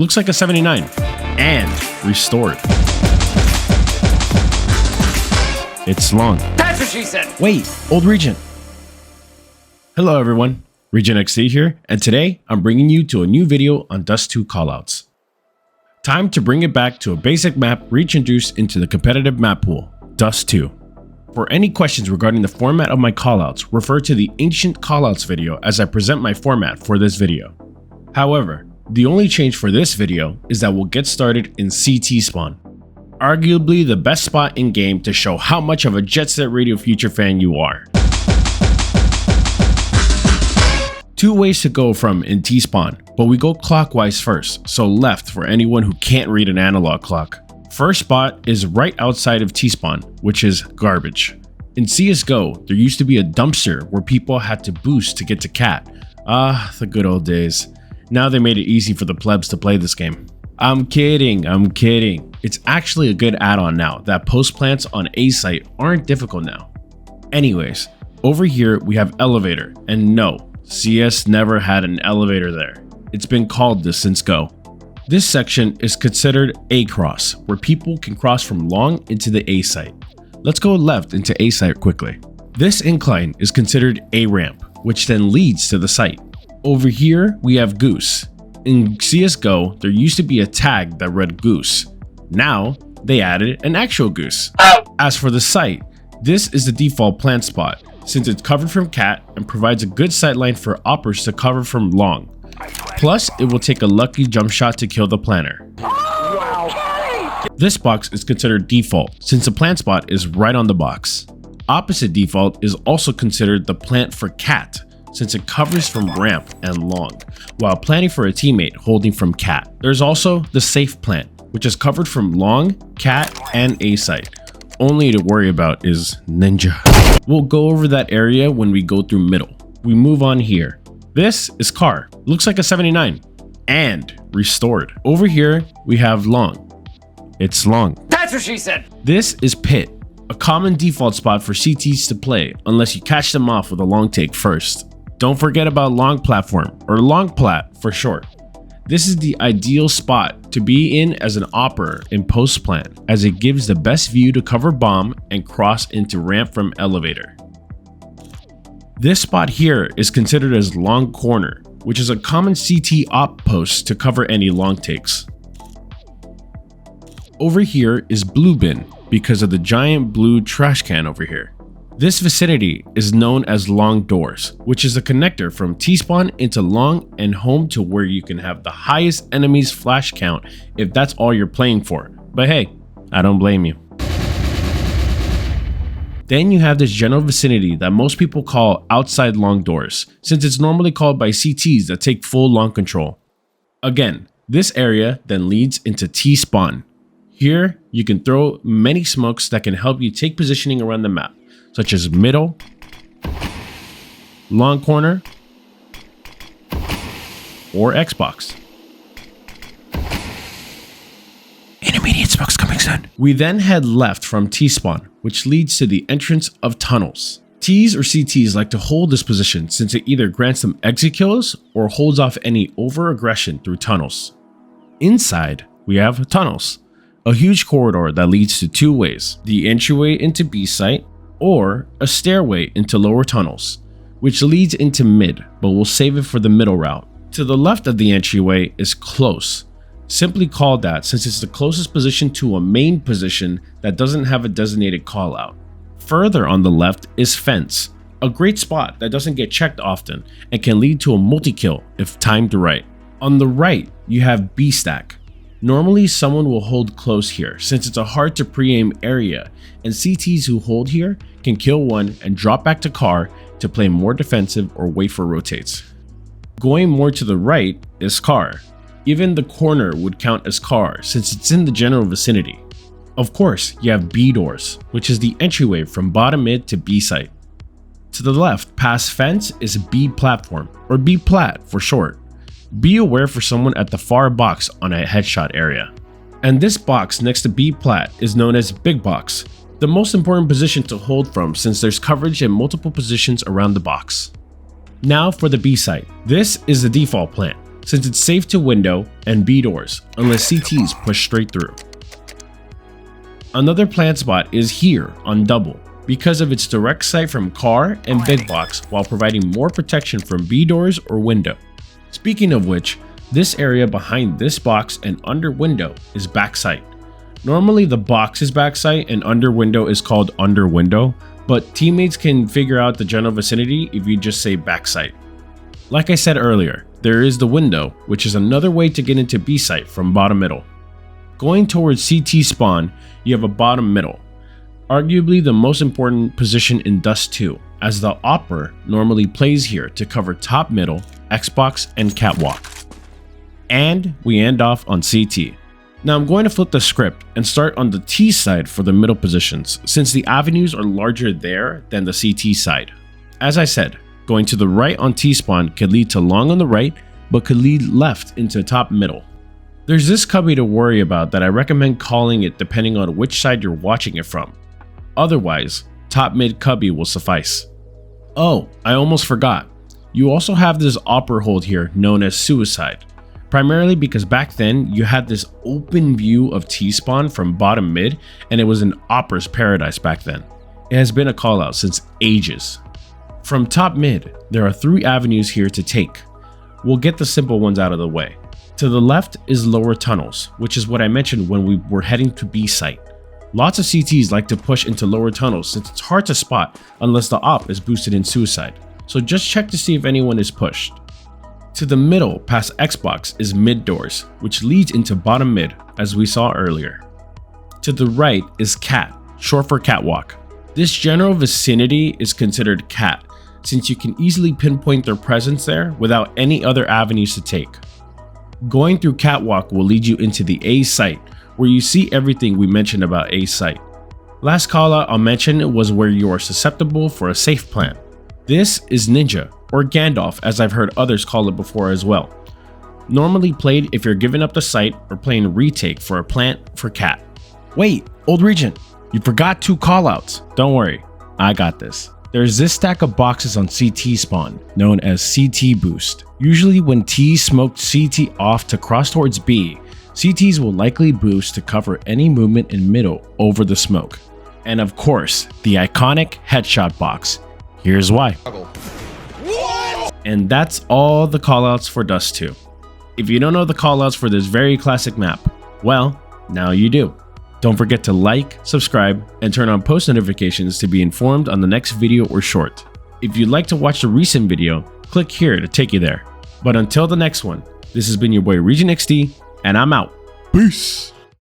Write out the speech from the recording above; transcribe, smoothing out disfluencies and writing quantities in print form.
Looks like a 79 and restored. It's long. That's what she said. Wait, old Regent. Hello everyone, RegentXD here, and today I'm bringing you to a new video on Dust 2 callouts. Time to bring it back to a basic map reintroduced into the competitive map pool, Dust 2. For any questions regarding the format of my callouts, refer to the ancient callouts video as I present my format for this video. However, the only change for this video is that we'll get started in CT spawn. Arguably the best spot in game to show how much of a Jet Set Radio Future fan you are. Two ways to go from in T-spawn, but we go clockwise first, so left for anyone who can't read an analog clock. First spot is right outside of T-spawn, which is garbage. In CSGO, there used to be a dumpster where people had to boost to get to Cat. Ah, the good old days. Now they made it easy for the plebs to play this game. I'm kidding. It's actually a good add-on now that post plants on A site aren't difficult now. Anyways, over here we have elevator, and no, CS never had an elevator there. It's been called this since Go. This section is considered A cross, where people can cross from long into the A site. Let's go left into A site quickly. This incline is considered A ramp, which then leads to the site. Over here we have Goose. In CSGO, there used to be a tag that read Goose. Now, they added an actual Goose. As for the site, this is the default plant spot, since it's covered from Cat and provides a good sightline for oppers to cover from long. Plus, it will take a lucky jump shot to kill the planter. This box is considered default, since the plant spot is right on the box. Opposite default is also considered the plant for Cat, since it covers from ramp and long, while planting for a teammate holding from Cat. There's also the safe plant, which is covered from long, Cat, and A site. Only to worry about is Ninja. We'll go over that area when we go through middle. We move on here. This is car, looks like a 79, and restored. Over here, we have long. It's long. That's what she said. This is pit, a common default spot for CTs to play unless you catch them off with a long take first. Don't forget about long platform, or long plat for short. This is the ideal spot to be in as an opper in post plant, as it gives the best view to cover bomb and cross into ramp from elevator. This spot here is considered as long corner, which is a common CT op post to cover any long takes. Over here is blue bin because of the giant blue trash can over here. This vicinity is known as long doors, which is a connector from T-spawn into long and home to where you can have the highest enemies flash count if that's all you're playing for. But hey, I don't blame you. Then you have this general vicinity that most people call outside long doors, since it's normally called by CTs that take full long control. Again, this area then leads into T-spawn. Here, you can throw many smokes that can help you take positioning around the map, such as middle, long corner, or Xbox. Intermediate smokes coming soon. We then head left from T-spawn, which leads to the entrance of tunnels. Ts or CTs like to hold this position since it either grants them exit kills or holds off any over-aggression through tunnels. Inside, we have tunnels, a huge corridor that leads to two ways, the entryway into B site or a stairway into lower tunnels, which leads into mid, but we'll save it for the middle route. To the left of the entryway is close, simply called that since it's the closest position to a main position that doesn't have a designated callout. Further on the left is fence, a great spot that doesn't get checked often and can lead to a multi-kill if timed right. On the right, you have B stack. Normally someone will hold close here since it's a hard to pre-aim area, and CTs who hold here can kill one and drop back to car to play more defensive or wait for rotates. Going more to the right is car. Even the corner would count as car since it's in the general vicinity. Of course, you have B doors, which is the entryway from bottom mid to B site. To the left past fence is B platform, or B plat for short. Be aware for someone at the far box on a headshot area. And this box next to B plat is known as big box, the most important position to hold from since there's coverage in multiple positions around the box. Now for the B site. This is the default plant, since it's safe to window and B doors unless CTs push straight through. Another plant spot is here on double because of its direct sight from car and big box while providing more protection from B doors or window. Speaking of which, this area behind this box and under window is backside. Normally the box is backside and under window is called under window, but teammates can figure out the general vicinity if you just say backside. Like I said earlier, there is the window, which is another way to get into B site from bottom middle. Going towards CT spawn, you have a bottom middle, arguably the most important position in Dust 2, as the Opera normally plays here to cover top middle, Xbox, and Catwalk. And we end off on CT. Now I'm going to flip the script and start on the T side for the middle positions, since the avenues are larger there than the CT side. As I said, going to the right on T-spawn could lead to long on the right, but could lead left into top middle. There's this cubby to worry about that I recommend calling it depending on which side you're watching it from. Otherwise, top mid cubby will suffice. Oh, I almost forgot. You also have this Opera hold here known as suicide. Primarily because back then you had this open view of T-spawn from bottom mid and it was an Opera's paradise back then. It has been a call out since ages. From top mid, there are 3 avenues here to take. We'll get the simple ones out of the way. To the left is lower tunnels, which is what I mentioned when we were heading to B site. Lots of CTs like to push into lower tunnels since it's hard to spot unless the op is boosted in suicide, so just check to see if anyone is pushed. To the middle past Xbox is mid doors, which leads into bottom mid as we saw earlier. To the right is Cat, short for Catwalk. This general vicinity is considered Cat, since you can easily pinpoint their presence there without any other avenues to take. Going through Catwalk will lead you into the A site, where you see everything we mentioned about A site. Last call out I'll mention was where you are susceptible for a safe plant. This is Ninja, or Gandalf as I've heard others call it before as well. Normally played if you're giving up the site or playing retake for a plant for Cat. Wait, old Regent, you forgot 2 callouts. Don't worry, I got this. There's this stack of boxes on CT spawn, known as CT boost. Usually when T smoked CT off to cross towards B, CTs will likely boost to cover any movement in middle over the smoke. And of course, the iconic headshot box. Here's why. And that's all the callouts for Dust 2. If you don't know the callouts for this very classic map, well, now you do. Don't forget to like, subscribe, and turn on post notifications to be informed on the next video or short. If you'd like to watch the recent video, click here to take you there. But until the next one, this has been your boy RegentXD, and I'm out. Peace!